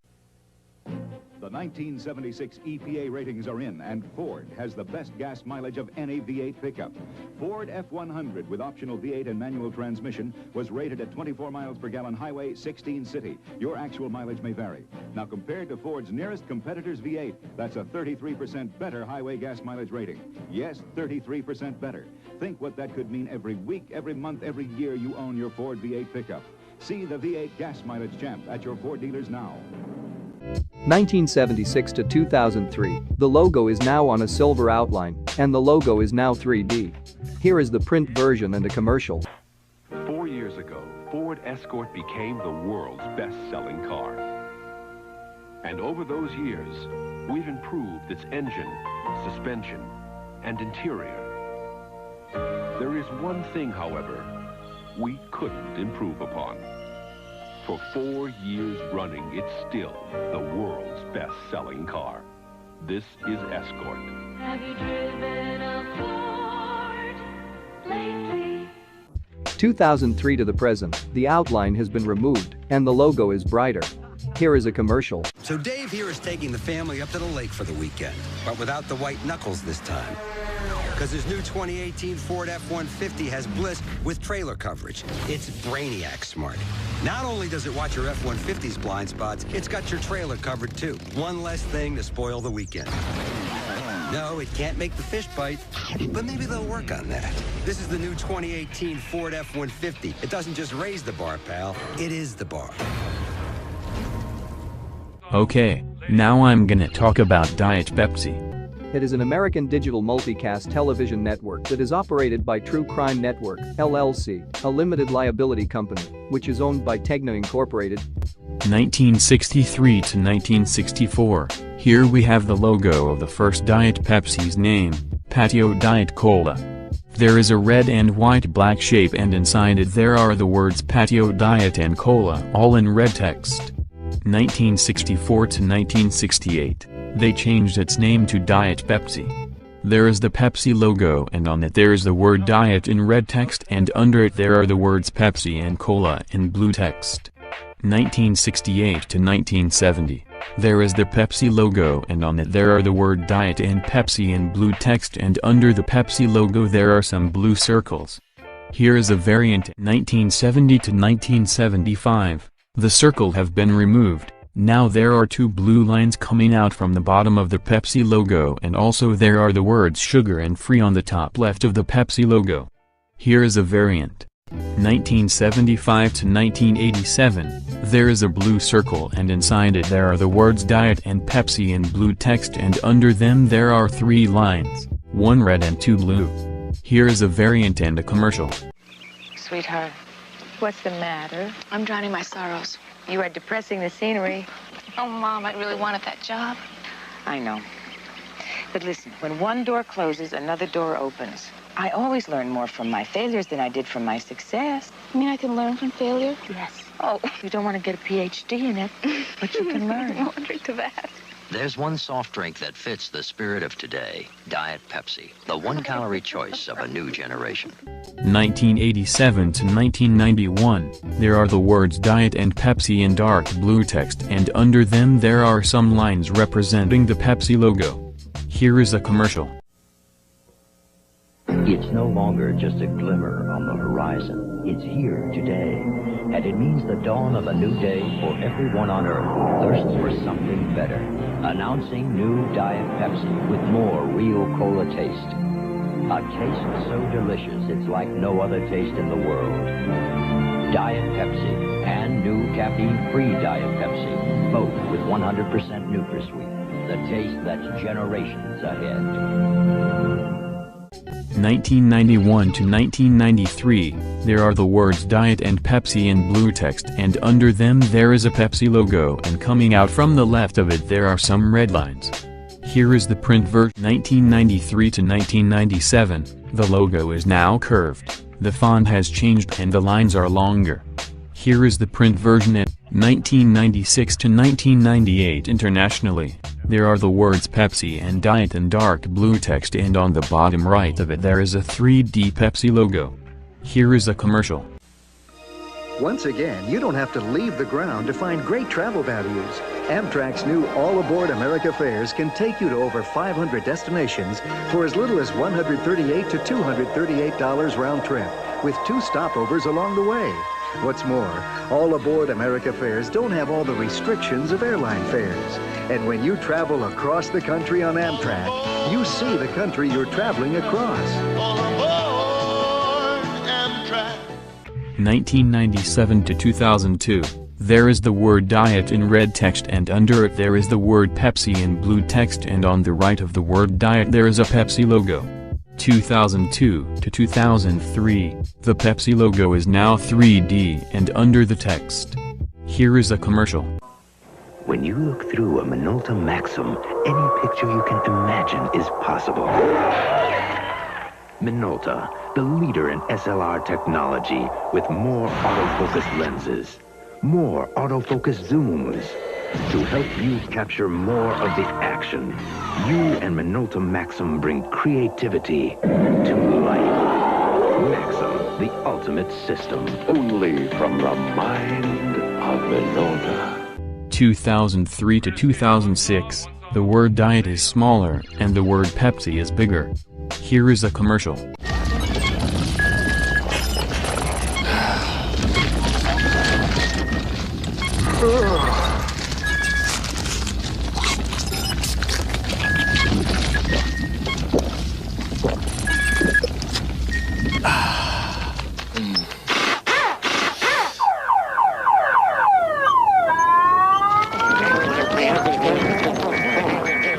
The
The 1976 EPA ratings are in, and Ford has the best gas mileage of any V8 pickup. Ford F100 with optional V8 and manual transmission was rated at 24 miles per gallon highway, 16 city. Your actual mileage may vary. Now, compared to Ford's nearest competitor's V8, that's a 33% better highway gas mileage rating. Yes, 33% better. Think what that could mean every week, every month, every year you own your Ford V8 pickup. See the V8 gas mileage champ at your Ford dealers now.
1976 to 2003, the logo is now on a silver outline, and the logo is now 3D. Here is the print version and a commercial.
4 years ago, Ford Escort became the world's best-selling car. And over those years, we've improved its engine, suspension, and interior. There is one thing, however, we couldn't improve upon. For 4 years running, it's still the world's best-selling car. This is Escort.
Have you driven a Ford lately?
2003 to the present, the outline has been removed, and the logo is brighter. Here is a commercial.
So Dave here is taking the family up to the lake for the weekend, but without the white knuckles this time. Because his new 2018 Ford F-150 has Bliss with trailer coverage. It's Brainiac smart. Not only does it watch your F-150's blind spots, it's got your trailer covered too. One less thing to spoil the weekend. No, it can't make the fish bite, but maybe they'll work on that. This is the new 2018 Ford F-150. It doesn't just raise the bar, pal. It is the bar.
Okay, now I'm gonna talk about Diet Pepsi.
It is an American digital multicast television network that is operated by True Crime Network, LLC, a limited liability company, which is owned by Tegna Incorporated.
1963 to 1964. Here we have the logo of the first Diet Pepsi's name, Patio Diet Cola. There is a red and white black shape, and inside it there are the words Patio Diet and Cola, all in red text. 1964 to 1968. They changed its name to Diet Pepsi. There is the Pepsi logo, and on it there is the word Diet in red text, and under it there are the words Pepsi and Cola in blue text. 1968 to 1970. There is the Pepsi logo, and on it there are the word Diet and Pepsi in blue text, and under the Pepsi logo there are some blue circles. Here is a variant. 1970 to 1975. The circle have been removed. Now there are two blue lines coming out from the bottom of the Pepsi logo, and also there are the words sugar and free on the top left of the Pepsi logo. Here is a variant. 1975 to 1987, there is a blue circle, and inside it there are the words Diet and Pepsi in blue text, and under them there are 3 lines, 1 red and 2 blue. Here is a variant and a commercial.
Sweetheart, what's the matter?
I'm drowning my sorrows.
You are depressing the scenery.
Oh, Mom, I really wanted that job.
I know. But listen, when one door closes, another door opens. I always learn more from my failures than I did from my success.
You mean I can learn from failure?
Yes. Oh, you don't want to get a PhD in it, but you can learn.
I won't drink to that.
There's one soft drink that fits the spirit of today, Diet Pepsi, the 1-calorie choice of a new generation.
1987 to 1991, there are the words Diet and Pepsi in dark blue text, and under them there are some lines representing the Pepsi logo. Here is a commercial.
It's no longer just a glimmer on the horizon. It's here today, and it means the dawn of a new day for everyone on Earth who thirsts for something better. Announcing new Diet Pepsi with more real cola taste. A taste so delicious it's like no other taste in the world. Diet Pepsi and new caffeine-free Diet Pepsi, both with 100% NutraSweet. The taste that's generations ahead.
1991 to 1993, there are the words Diet and Pepsi in blue text, and under them there is a Pepsi logo, and coming out from the left of it there are some red lines. Here is the print version. 1993 to 1997, the logo is now curved, the font has changed and the lines are longer. Here is the print version. At 1996 to 1998 internationally, there are the words Pepsi and Diet in dark blue text, and on the bottom right of it there is a 3D Pepsi logo. Here is a commercial.
Once again, you don't have to leave the ground to find great travel values.
Amtrak's new All Aboard America fares can take you to over 500 destinations for as little as $138 to $238 round trip, with 2 stopovers along the way. What's more, All Aboard America fares don't have all the restrictions of airline fares. And when you travel across the country on Amtrak, you see the country you're traveling across.
1997 to 2002. There is the word diet in red text, and under it there is the word Pepsi in blue text, and on the right of the word diet there is a Pepsi logo. 2002 to 2003, the Pepsi logo is now 3D and under the text. Here is a commercial.
When you look through a Minolta Maxim, any picture you can imagine is possible. Minolta, the leader in SLR technology, with more autofocus lenses, more autofocus zooms, to help you capture more of the action. You and Minolta Maxim bring creativity to life. Maxim, the ultimate system, only from the mind of Minolta.
2003 to 2006, the word diet is smaller and the word Pepsi is bigger. Here is a commercial.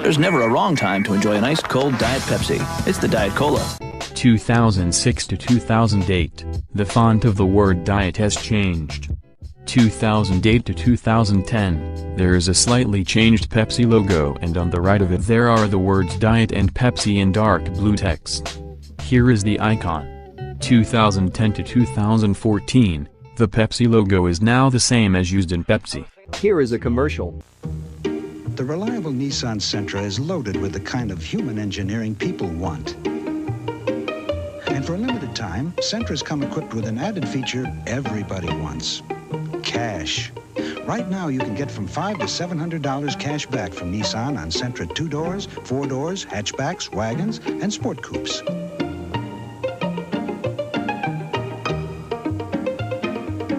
There's never a wrong time to enjoy an ice cold Diet Pepsi. It's the Diet Cola.
2006 to 2008, the font of the word diet has changed. 2008 to 2010, there is a slightly changed Pepsi logo, and on the right of it there are the words diet and Pepsi in dark blue text. Here is the icon. 2010 to 2014, the Pepsi logo is now the same as used in Pepsi.
Here is a commercial.
The reliable Nissan Sentra is loaded with the kind of human engineering people want. And for a limited time, Sentras come equipped with an added feature everybody wants: cash. Right now, you can get from $500 to $700 cash back from Nissan on Sentra 2 doors, 4 doors, hatchbacks, wagons, and sport coupes.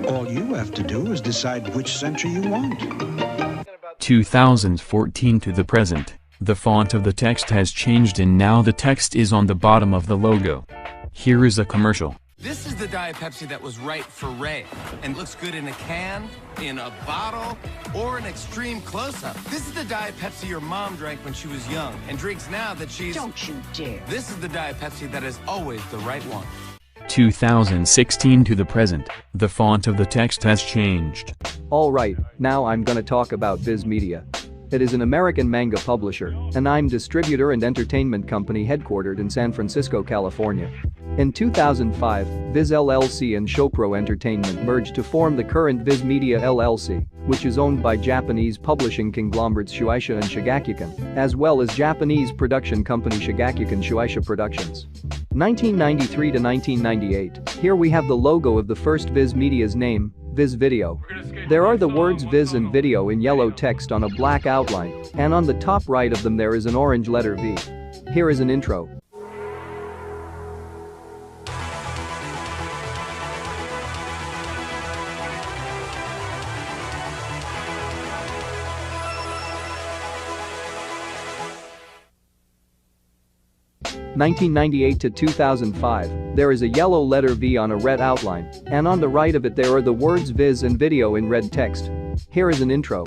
All you have to do is decide which Sentra you want.
2014 to the present, the font of the text has changed and now the text is on the bottom of the logo. Here is a commercial.
This is the Diet Pepsi that was right for Ray, and looks good in a can, in a bottle, or an extreme close-up. This is the Diet Pepsi your mom drank when she was young, and drinks now that she's...
Don't you dare.
This is the Diet Pepsi that is always the right one.
2016 to the present, the font of the text has changed.
Alright, now I'm gonna talk about Viz Media. It is an American manga publisher, and I'm distributor and entertainment company headquartered in San Francisco, California. In 2005, Viz LLC and Showpro Entertainment merged to form the current Viz Media LLC, which is owned by Japanese publishing conglomerates Shueisha and Shigakukan, as well as Japanese production company Shigakukan Shueisha Productions. 1993 to 1998, here we have the logo of the first Viz Media's name, Viz Video. There are the words Viz and Video in yellow text on a black outline, and on the top right of them there is an orange letter V. Here is an intro. (1998 to 2005), there is a yellow letter V on a red outline, and on the right of it there are the words Viz and Video in red text. Here is an intro.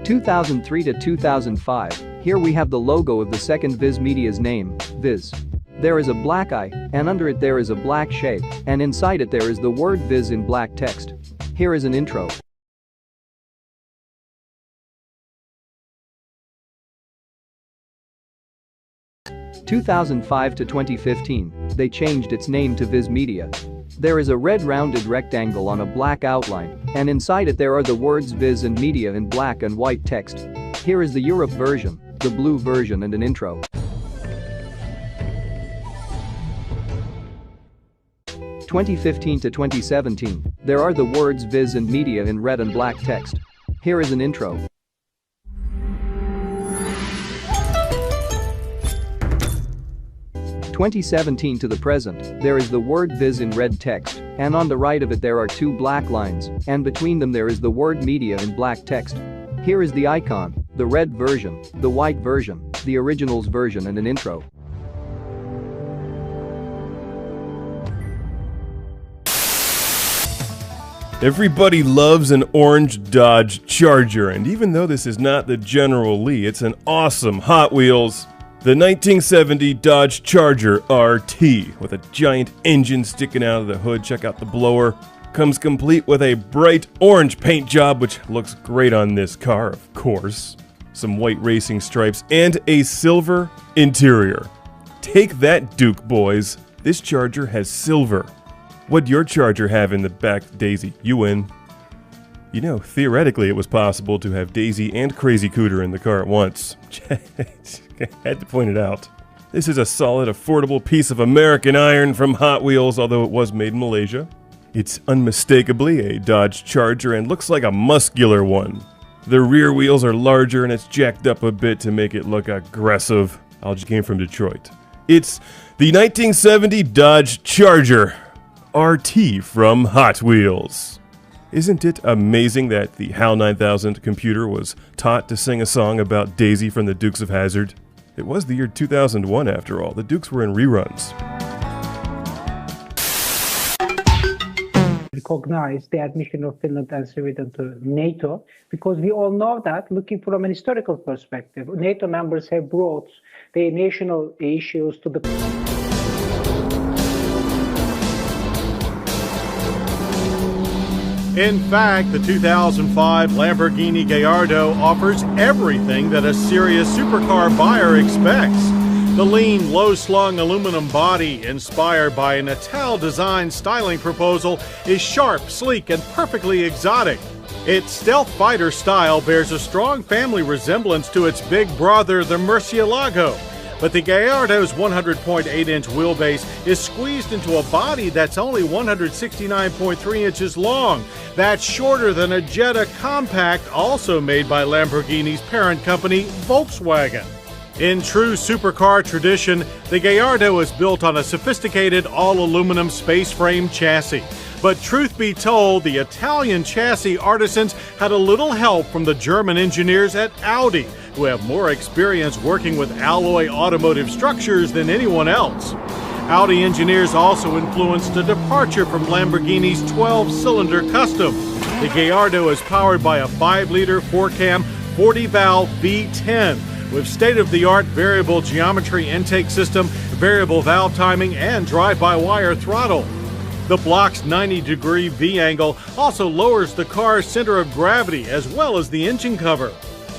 (2003 to 2005), here we have the logo of the second Viz Media's name, Viz. There is a black eye, and under it there is a black shape, and inside it there is the word Viz in black text. Here is an intro. (2005 to 2015), they changed its name to Viz Media. There is a red rounded rectangle on a black outline, and inside it there are the words Viz and Media in black and white text. Here is the Europe version, the blue version, and an intro. (2015 to 2017), there are the words Viz and Media in red and black text. Here is an intro. (2017 to the present), there is the word Viz in red text, and on the right of it there are two black lines, and between them there is the word Media in black text. Here is the icon, the red version, the white version, the originals version, and an intro.
Everybody loves an orange Dodge Charger, and even though this is not the General Lee, it's an awesome Hot Wheels. The 1970 Dodge Charger RT, with a giant engine sticking out of the hood, check out the blower, comes complete with a bright orange paint job, which looks great on this car, of course, some white racing stripes, and a silver interior. Take that, Duke boys. This Charger has silver. What'd your Charger have in the back, Daisy? You win. You know, theoretically it was possible to have Daisy and Crazy Cooter in the car at once. Had to point it out. This is a solid, affordable piece of American iron from Hot Wheels, although it was made in Malaysia. It's unmistakably a Dodge Charger and looks like a muscular one. The rear wheels are larger and it's jacked up a bit to make it look aggressive. Algie came from Detroit. It's the 1970 Dodge Charger RT from Hot Wheels. Isn't it amazing that the HAL 9000 computer was taught to sing a song about Daisy from the Dukes of Hazzard? It was the year 2001 after all. The Dukes were in reruns.
Recognize the admission of Finland and Sweden to NATO, because we all know that, looking from an historical perspective, NATO members have brought their national issues to the...
In fact, the 2005 Lamborghini Gallardo offers everything that a serious supercar buyer expects. The lean, low-slung aluminum body, inspired by an Ital-designed styling proposal, is sharp, sleek, and perfectly exotic. Its stealth fighter style bears a strong family resemblance to its big brother, the Murcielago. But the Gallardo's 100.8-inch wheelbase is squeezed into a body that's only 169.3 inches long. That's shorter than a Jetta compact, also made by Lamborghini's parent company, Volkswagen. In true supercar tradition, the Gallardo is built on a sophisticated all-aluminum space frame chassis. But truth be told, the Italian chassis artisans had a little help from the German engineers at Audi, who have more experience working with alloy automotive structures than anyone else. Audi engineers also influenced a departure from Lamborghini's 12-cylinder Custom. The Gallardo is powered by a 5-liter 4-cam 40-valve V10 with state-of-the-art variable geometry intake system, variable valve timing, and drive-by-wire throttle. The block's 90-degree V-angle also lowers the car's center of gravity as well as the engine cover.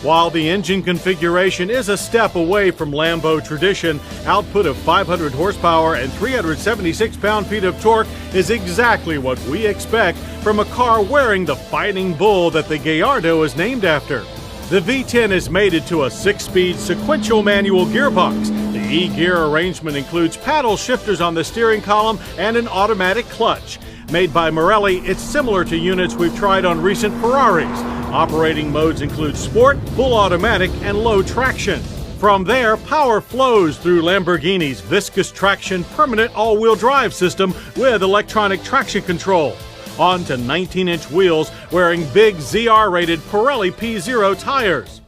While the engine configuration is a step away from Lambo tradition, output of 500 horsepower and 376 pound-feet of torque is exactly what we expect from a car wearing the fighting bull that the Gallardo is named after. The V10 is mated to a 6-speed sequential manual gearbox. The E-gear arrangement includes paddle shifters on the steering column and an automatic clutch. Made by Morelli, it's similar to units we've tried on recent Ferraris. Operating modes include sport, full automatic, and low traction. From there, power flows through Lamborghini's viscous traction permanent all-wheel drive system with electronic traction control. On to 19-inch wheels wearing big ZR-rated Pirelli P0 tires.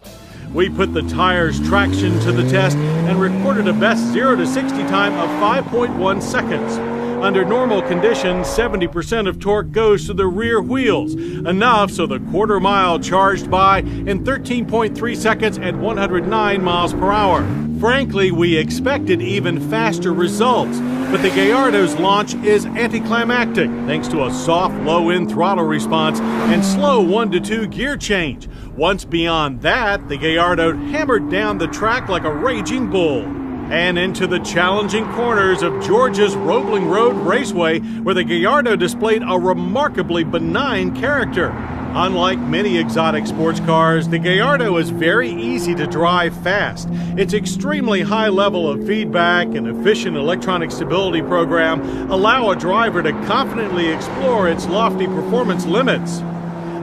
We put the tires' traction to the test and recorded a best 0 to 60 time of 5.1 seconds. Under normal conditions, 70% of torque goes to the rear wheels, enough so the quarter mile charged by in 13.3 seconds at 109 miles per hour. Frankly, we expected even faster results, but the Gallardo's launch is anticlimactic thanks to a soft low-end throttle response and slow 1 to 2 gear change. Once beyond that, the Gallardo hammered down the track like a raging bull. and into the challenging corners of Georgia's Roebling Road Raceway, where the Gallardo displayed a remarkably benign character. Unlike many exotic sports cars, the Gallardo is very easy to drive fast. Its extremely high level of feedback and efficient electronic stability program allow a driver to confidently explore its lofty performance limits.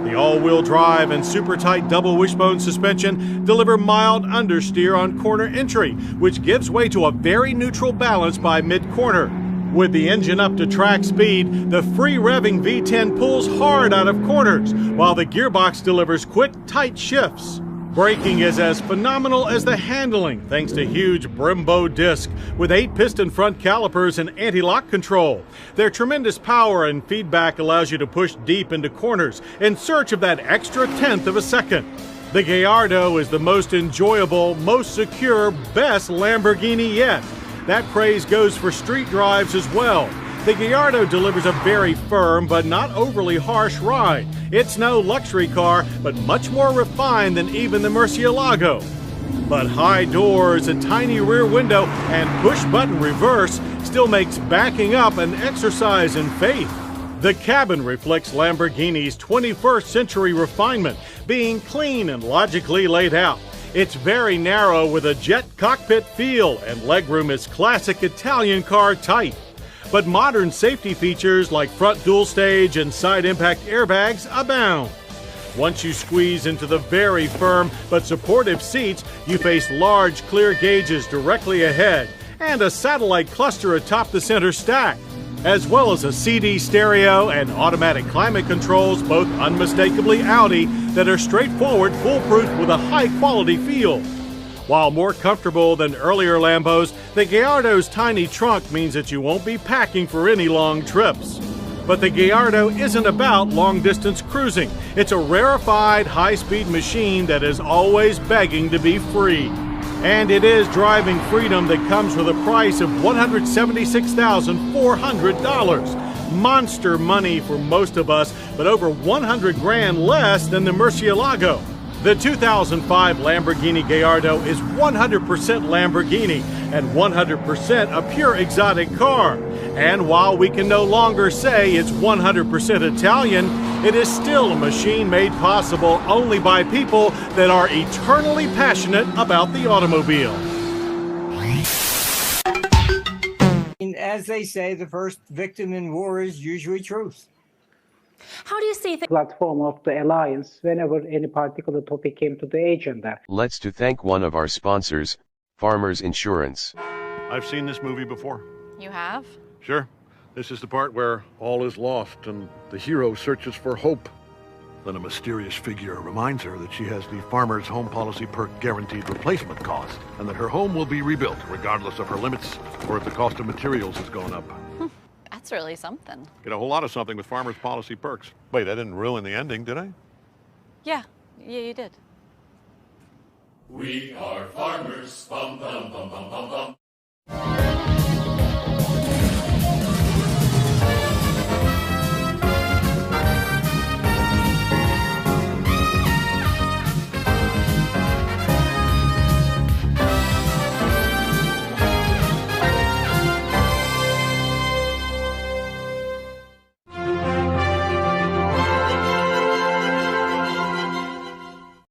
The all-wheel drive and super tight double wishbone suspension deliver mild understeer on corner entry, which gives way to a very neutral balance by mid-corner. With the engine up to track speed, the free-revving V10 pulls hard out of corners, while the gearbox delivers quick, tight shifts. Braking is as phenomenal as the handling, thanks to huge Brembo disc with 8-piston front calipers and anti-lock control. Their tremendous power and feedback allows you to push deep into corners in search of that extra tenth of a second. The Gallardo is the most enjoyable, most secure, best Lamborghini yet. That praise goes for street drives as well. The Gallardo delivers a very firm but not overly harsh ride. It's no luxury car, but much more refined than even the Murcielago. But high doors, a tiny rear window, and push-button reverse still makes backing up an exercise in faith. The cabin reflects Lamborghini's 21st century refinement, being clean and logically laid out. It's very narrow with a jet cockpit feel, and legroom is classic Italian car type. But modern safety features like front dual stage and side impact airbags abound. Once you squeeze into the very firm but supportive seats, you face large clear gauges directly ahead and a satellite cluster atop the center stack, as well as a CD stereo and automatic climate controls, both unmistakably Audi, that are straightforward, foolproof with a high-quality feel. While more comfortable than earlier Lambos, the Gallardo's tiny trunk means that you won't be packing for any long trips. But the Gallardo isn't about long-distance cruising. It's a rarefied, high-speed machine that is always begging to be free. And it is driving freedom that comes with a price of $176,400. Monster money for most of us, but over 100 grand less than the Murcielago. The 2005 Lamborghini Gallardo is 100% Lamborghini and 100% a pure exotic car. And while we can no longer say it's 100% Italian, it is still a machine made possible only by people that are eternally passionate about the automobile.
As they say, the first victim in war is usually truth.
How do you see the platform of the alliance whenever any particular topic came to the agenda?
Let's to thank one of our sponsors, Farmers Insurance.
I've seen this movie before.
You have?
Sure. This is the part where all is lost and the hero searches for hope. Then a mysterious figure reminds her that she has the Farmer's Home Policy Perk guaranteed replacement cost, and that her home will be rebuilt regardless of her limits or if the cost of materials has gone up.
That's really something.
Get a whole lot of something with Farmer's Policy Perks. Wait, I didn't ruin the ending, did I?
Yeah, you did.
We are farmers, bum bum bum bum bum bum.